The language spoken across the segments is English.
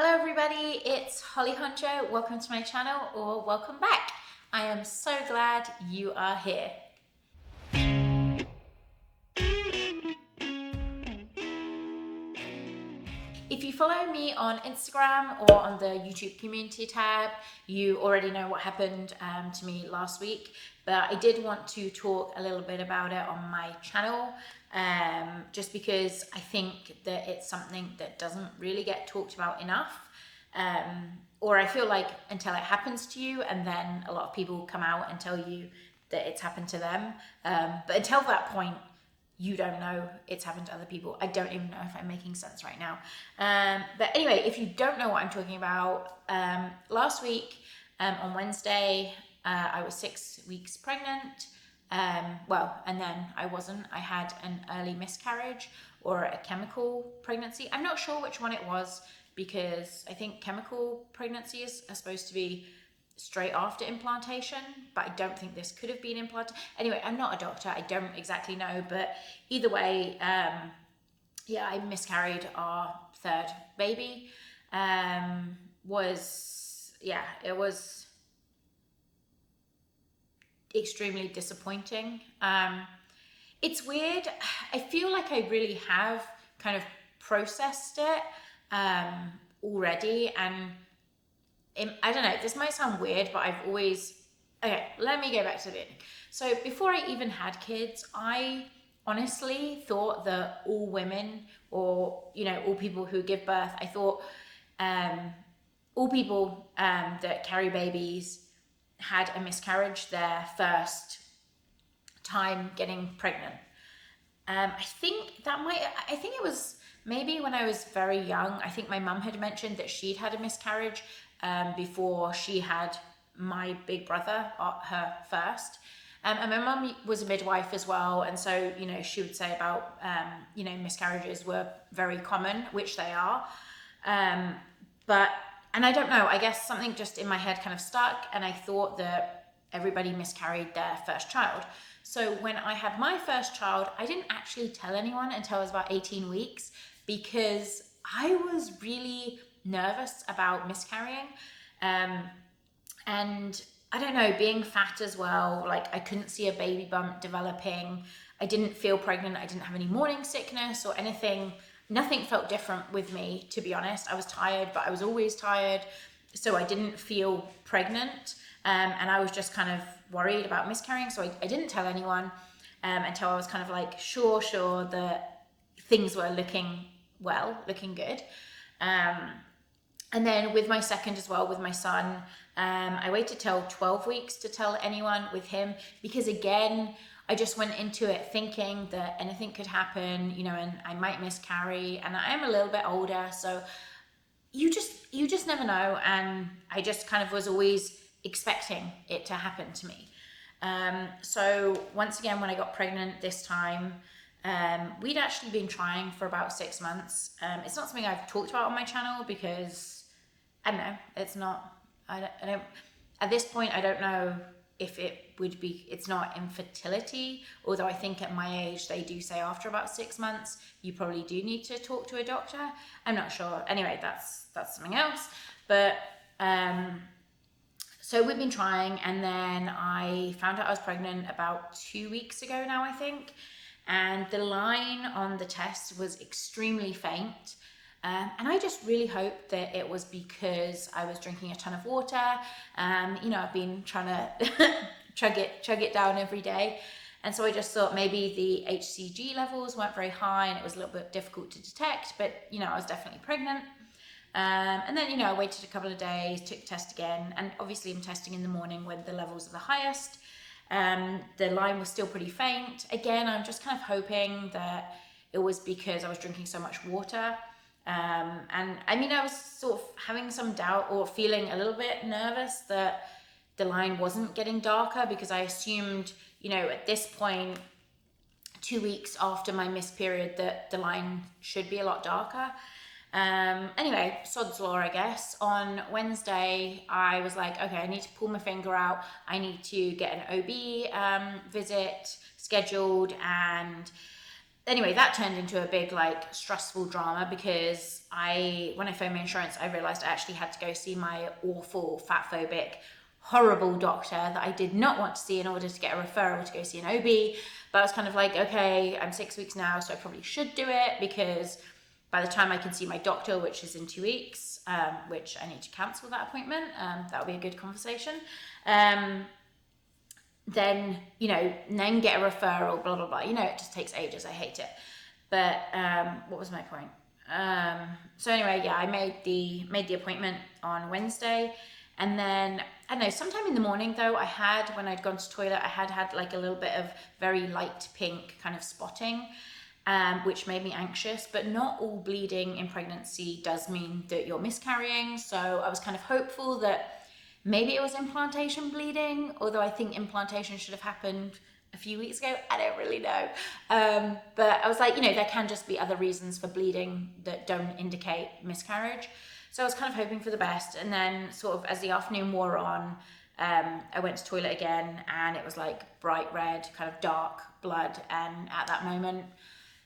Hello everybody, it's Honjo. Welcome to my channel or welcome back. I am so glad you are here. If you follow me on Instagram or on the YouTube community tab, you already know what happened to me last week, but I did want to talk a little bit about it on my channel, just because I think that it's something that doesn't really get talked about enough. Or I feel like until it happens to you, and then a lot of people come out and tell you that it's happened to them. But until that point, you don't know it's happened to other people. I don't even know if I'm making sense right now. But anyway, if you don't know what I'm talking about, last week on Wednesday, I was 6 weeks pregnant. And then I wasn't. I had an early miscarriage or a chemical pregnancy. I'm not sure which one it was, because I think chemical pregnancies are supposed to be straight after implantation, but I don't think this could have been implanted. Anyway, I'm not a doctor, I don't exactly know, but either way, I miscarried our third baby. It was extremely disappointing. It's weird. I feel like I really have kind of processed it already, and I don't know, this might sound weird, but let me go back to the beginning. So before I even had kids, I honestly thought that all women, or all people who give birth, I thought all people that carry babies had a miscarriage their first time getting pregnant. I think it was maybe when I was very young. I think my mum had mentioned that she'd had a miscarriage before she had my big brother, her first. And my mum was a midwife as well. And so, she would say about, miscarriages were very common, which they are. And I don't know, I guess something just in my head kind of stuck, and I thought that everybody miscarried their first child. So when I had my first child, I didn't actually tell anyone until I was about 18 weeks, because I was really nervous about miscarrying. And I don't know, being fat as well, like I couldn't see a baby bump developing. I didn't feel pregnant. I didn't have any morning sickness or anything. Nothing felt different with me, to be honest. I was tired, but I was always tired. So I didn't feel pregnant. And I was just kind of worried about miscarrying. So I didn't tell anyone until I was kind of like sure that things were looking good. And then with my second as well, with my son, I waited till 12 weeks to tell anyone with him, because again, I just went into it thinking that anything could happen, and I might miscarry, and I am a little bit older, so you just never know. And I just kind of was always expecting it to happen to me. So once again, when I got pregnant this time, we'd actually been trying for about 6 months. It's not something I've talked about on my channel, because I don't know, I don't, at this point, I don't know if it's not infertility, although I think at my age, they do say after about 6 months, you probably do need to talk to a doctor. I'm not sure. Anyway, that's something else. But, so we've been trying, and then I found out I was pregnant about 2 weeks ago now, I think. And the line on the test was extremely faint. And I just really hoped that it was because I was drinking a ton of water. I've been trying to chug it down every day. And so I just thought maybe the HCG levels weren't very high, and it was a little bit difficult to detect, but I was definitely pregnant. And then, I waited a couple of days, took the test again, and obviously I'm testing in the morning when the levels are the highest. The line was still pretty faint. Again, I'm just kind of hoping that it was because I was drinking so much water. And I mean, I was sort of having some doubt, or feeling a little bit nervous that the line wasn't getting darker, because I assumed, at this point, 2 weeks after my missed period, that the line should be a lot darker. Anyway, sod's law, I guess. On Wednesday, I was like, okay, I need to pull my finger out. I need to get an OB visit scheduled, and anyway, that turned into a big like stressful drama because when I phoned my insurance, I realized I actually had to go see my awful fat phobic horrible doctor that I did not want to see in order to get a referral to go see an OB. But I was kind of like, okay, I'm 6 weeks now, so I probably should do it, because by the time I can see my doctor, which is in 2 weeks, which I need to cancel that appointment, that'll be a good conversation. Then, then get a referral, blah, blah, blah. It just takes ages. I hate it. But what was my point? So anyway, yeah, I made the appointment on Wednesday. And then, I don't know, sometime in the morning though, when I'd gone to toilet, I had like a little bit of very light pink kind of spotting, which made me anxious. But not all bleeding in pregnancy does mean that you're miscarrying. So I was kind of hopeful that maybe it was implantation bleeding, although I think implantation should have happened a few weeks ago. I don't really know. But I was like, there can just be other reasons for bleeding that don't indicate miscarriage. So I was kind of hoping for the best. And then sort of as the afternoon wore on, I went to toilet again, and it was like bright red, kind of dark blood. And at that moment,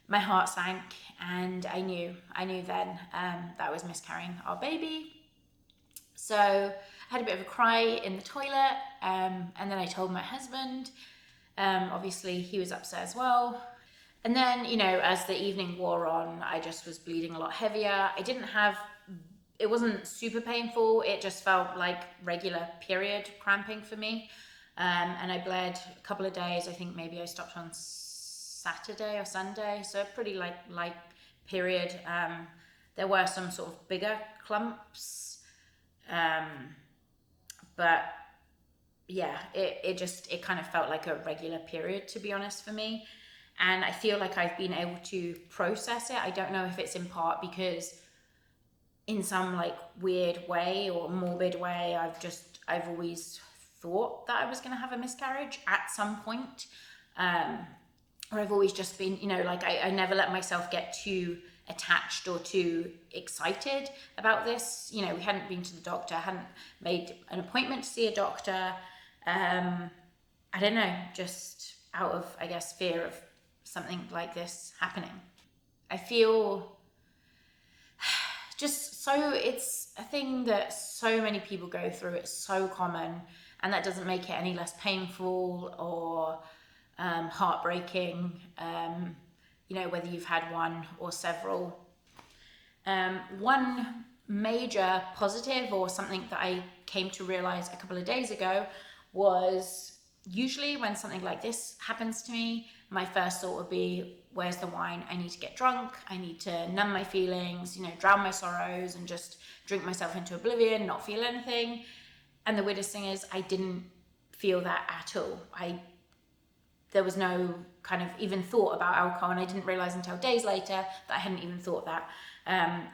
my heart sank, and I knew then that I was miscarrying our baby. So I had a bit of a cry in the toilet, and then I told my husband. Obviously, he was upset as well. And then, as the evening wore on, I just was bleeding a lot heavier. It wasn't super painful. It just felt like regular period cramping for me. And I bled a couple of days. I think maybe I stopped on Saturday or Sunday. So a pretty light period. There were some sort of bigger clumps. But yeah, it kind of felt like a regular period, to be honest, for me. And I feel like I've been able to process it. I don't know if it's in part because in some like weird way or morbid way, I've always thought that I was going to have a miscarriage at some point. Or I've always just been, I never let myself get too attached or too excited about this. We hadn't been to the doctor, hadn't made an appointment to see a doctor. I don't know, just out of, I guess, fear of something like this happening. I feel it's a thing that so many people go through. It's so common, and that doesn't make it any less painful or heartbreaking, whether you've had one or several. One major positive, or something that I came to realize a couple of days ago, was usually when something like this happens to me, my first thought would be, where's the wine? I need to get drunk. I need to numb my feelings, drown my sorrows and just drink myself into oblivion, not feel anything. And the weirdest thing is I didn't feel that at all. There was no kind of even thought about alcohol, and I didn't realize until days later that I hadn't even thought that.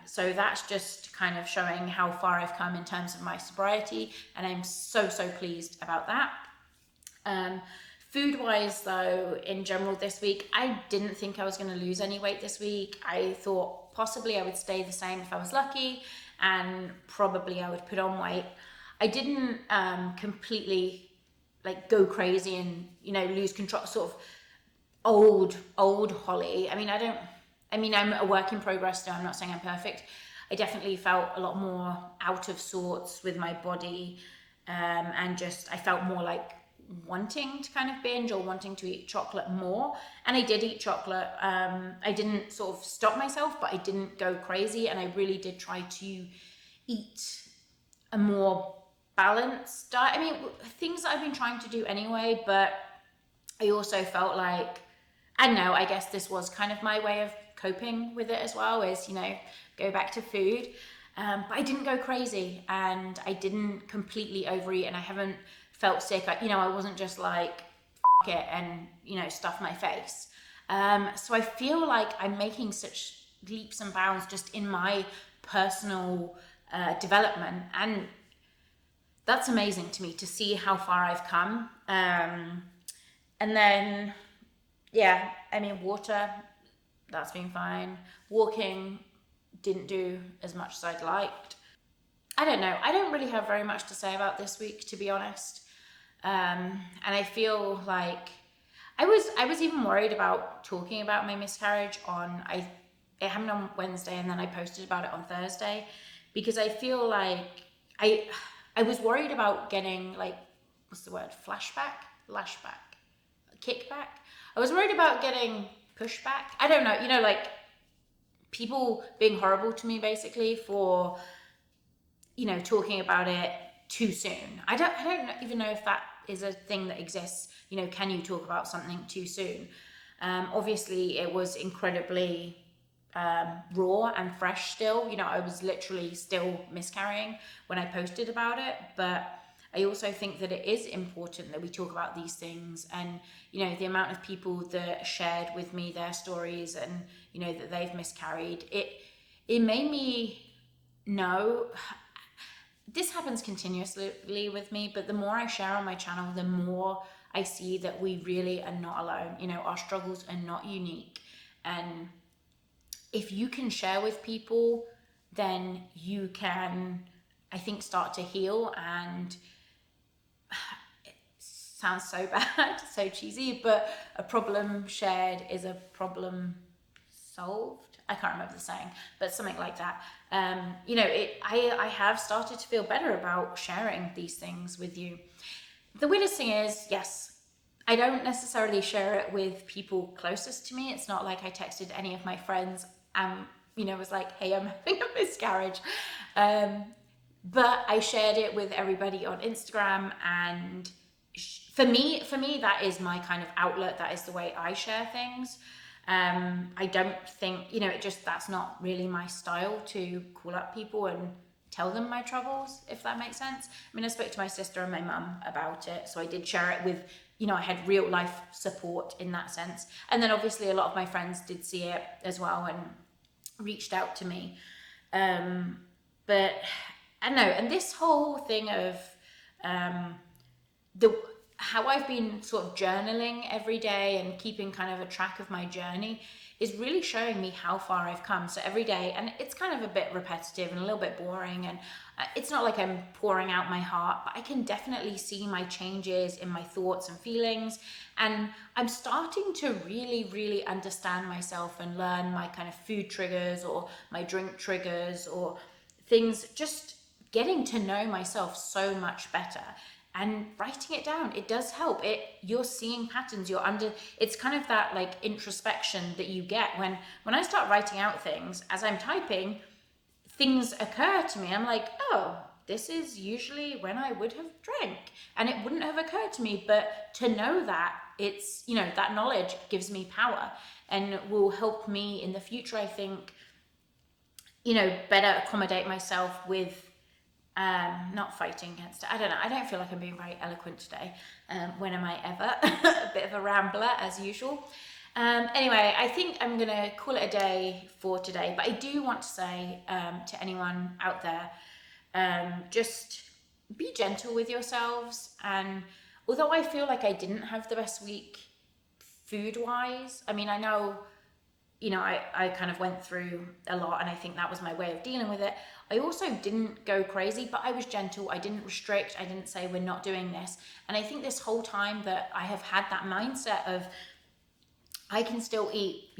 So that's just kind of showing how far I've come in terms of my sobriety, and I'm so pleased about that. Food-wise though, in general this week, I didn't think I was going to lose any weight this week. I thought possibly I would stay the same if I was lucky, and probably I would put on weight. I didn't completely go crazy and lose control, sort of old Holly. I'm a work in progress, so I'm not saying I'm perfect. I definitely felt a lot more out of sorts with my body, and just I felt more like wanting to kind of binge or wanting to eat chocolate more. And I did eat chocolate. I didn't sort of stop myself, but I didn't go crazy, and I really did try to eat a more balanced diet. Things that I've been trying to do anyway, but I also felt like, I don't know, I guess this was kind of my way of coping with it as well, is, go back to food. But I didn't go crazy, and I didn't completely overeat, and I haven't felt sick. I wasn't just like, F it and, stuff my face. So I feel like I'm making such leaps and bounds just in my personal development. And that's amazing to me to see how far I've come. And then, water, that's been fine. Walking, didn't do as much as I'd liked. I don't know. I don't really have very much to say about this week, to be honest. And I feel like I was even worried about talking about my miscarriage it happened on Wednesday, and then I posted about it on Thursday, because I feel like I was worried about getting, like, what's the word? Lashback, kickback. I was worried about getting pushback. I don't know, like people being horrible to me basically for, talking about it too soon. I don't even know if that is a thing that exists. Can you talk about something too soon? Obviously it was incredibly raw and fresh still. I was literally still miscarrying when I posted about it, but I also think that it is important that we talk about these things. And the amount of people that shared with me their stories and that they've miscarried, it made me know. This happens continuously with me, but the more I share on my channel, the more I see that we really are not alone. Our struggles are not unique, and if you can share with people, then you can, I think, start to heal. And it sounds so bad, so cheesy, but a problem shared is a problem solved. I can't remember the saying, but something like that. I have started to feel better about sharing these things with you. The weirdest thing is, yes, I don't necessarily share it with people closest to me. It's not like I texted any of my friends and was like, hey, I'm having a miscarriage. But I shared it with everybody on Instagram, and for me, that is my kind of outlet. That is the way I share things. I don't think, that's not really my style to call up people and tell them my troubles, if that makes sense. I spoke to my sister and my mum about it, so I did share it with, I had real life support in that sense. And then obviously a lot of my friends did see it as well and reached out to me. But I don't know, and this whole thing of how I've been sort of journaling every day and keeping kind of a track of my journey is really showing me how far I've come. So every day, and it's kind of a bit repetitive and a little bit boring, and it's not like I'm pouring out my heart, but I can definitely see my changes in my thoughts and feelings. And I'm starting to really, really understand myself and learn my kind of food triggers or my drink triggers or things, just getting to know myself so much better. And writing it down, it does help. You're seeing patterns. It's kind of that like introspection that you get when I start writing out things as I'm typing. Things occur to me. I'm like, oh, this is usually when I would have drank, and it wouldn't have occurred to me. But to know that, it's that knowledge gives me power and will help me in the future. I think better accommodate myself with. Not fighting against it. I don't know. I don't feel like I'm being very eloquent today. When am I ever? A bit of a rambler as usual. Anyway, I think I'm going to call it a day for today. But I do want to say to anyone out there, just be gentle with yourselves. And although I feel like I didn't have the best week food-wise, I know, I kind of went through a lot, and I think that was my way of dealing with it. I also didn't go crazy, but I was gentle. I didn't restrict. I didn't say we're not doing this. And I think this whole time that I have had that mindset of I can still eat,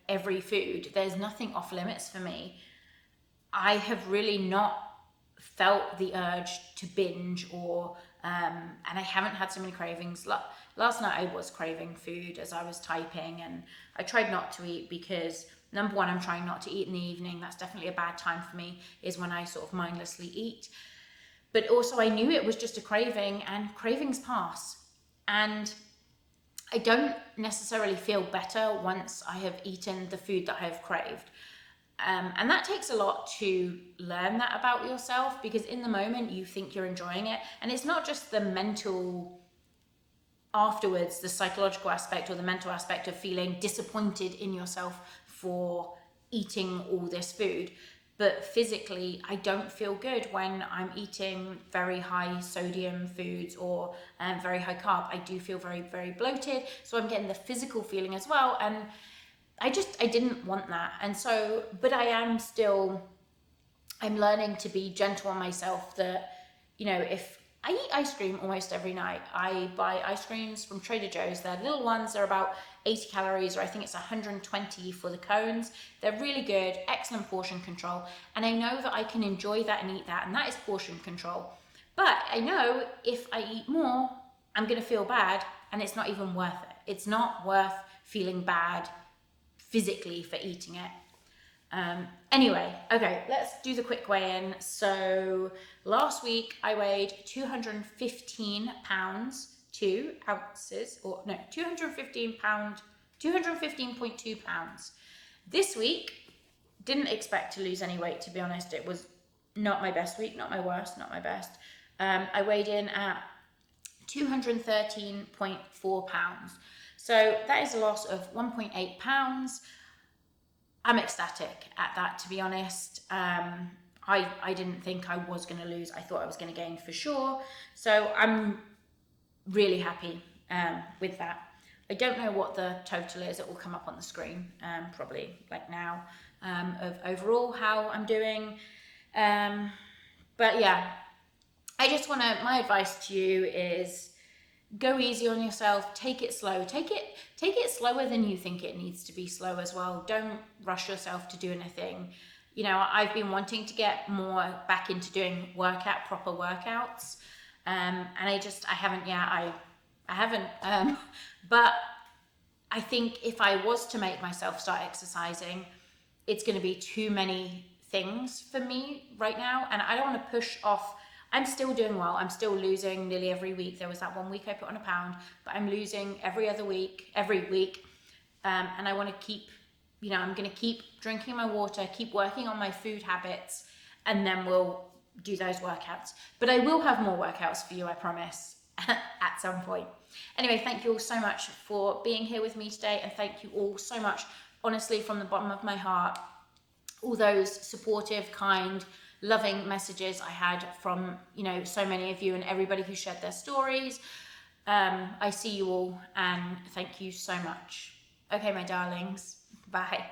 every food. There's nothing off limits for me. I have really not felt the urge to binge or, and I haven't had so many cravings. Last night I was craving food as I was typing, and I tried not to eat because number one, I'm trying not to eat in the evening. That's definitely a bad time for me, is when I sort of mindlessly eat. But also I knew it was just a craving, and cravings pass. And I don't necessarily feel better once I have eaten the food that I have craved. And that takes a lot to learn that about yourself, because in the moment you think you're enjoying it. And it's not just the mental afterwards, the psychological aspect or the mental aspect of feeling disappointed in yourself for eating all this food, but physically I don't feel good when I'm eating very high sodium foods or very high carb. I do feel very, very bloated, so I'm getting the physical feeling as well, and I didn't want that. And so, but I'm learning to be gentle on myself, that if I eat ice cream almost every night. I buy ice creams from Trader Joe's. They're little ones. They're about 80 calories, or I think it's 120 for the cones. They're really good, excellent portion control. And I know that I can enjoy that and eat that, and that is portion control. But I know if I eat more, I'm going to feel bad, and it's not even worth it. It's not worth feeling bad physically for eating it. Anyway, okay, let's do the quick weigh-in. So last week I weighed 215 pounds, 2 ounces, or no, 215 pound, 215.2 pounds. This week, didn't expect to lose any weight, to be honest. It was not my best week, not my worst, not my best. I weighed in at 213.4 pounds. So that is a loss of 1.8 pounds. I'm ecstatic at that, to be honest. I didn't think I was going to lose. I thought I was going to gain for sure. So I'm really happy with that. I don't know what the total is. It will come up on the screen, probably like now, of overall how I'm doing. But yeah, I just want to, my advice to you is go easy on yourself, take it slow, take it slower than you think it needs to be slow as well. Don't rush yourself to do anything. You know, I've been wanting to get more back into doing proper workouts. And I haven't yet. I haven't. But I think if I was to make myself start exercising, it's going to be too many things for me right now. And I don't want to push off. I'm still doing well. I'm still losing nearly every week. There was that 1 week I put on 1 pound, but I'm losing every week. And I want to keep, I'm going to keep drinking my water, keep working on my food habits, and then we'll do those workouts. But I will have more workouts for you, I promise, at some point. Anyway, thank you all so much for being here with me today. And thank you all so much, honestly, from the bottom of my heart, all those supportive, kind, loving messages I had from, so many of you and everybody who shared their stories. I see you all, and thank you so much. Okay, my darlings, bye.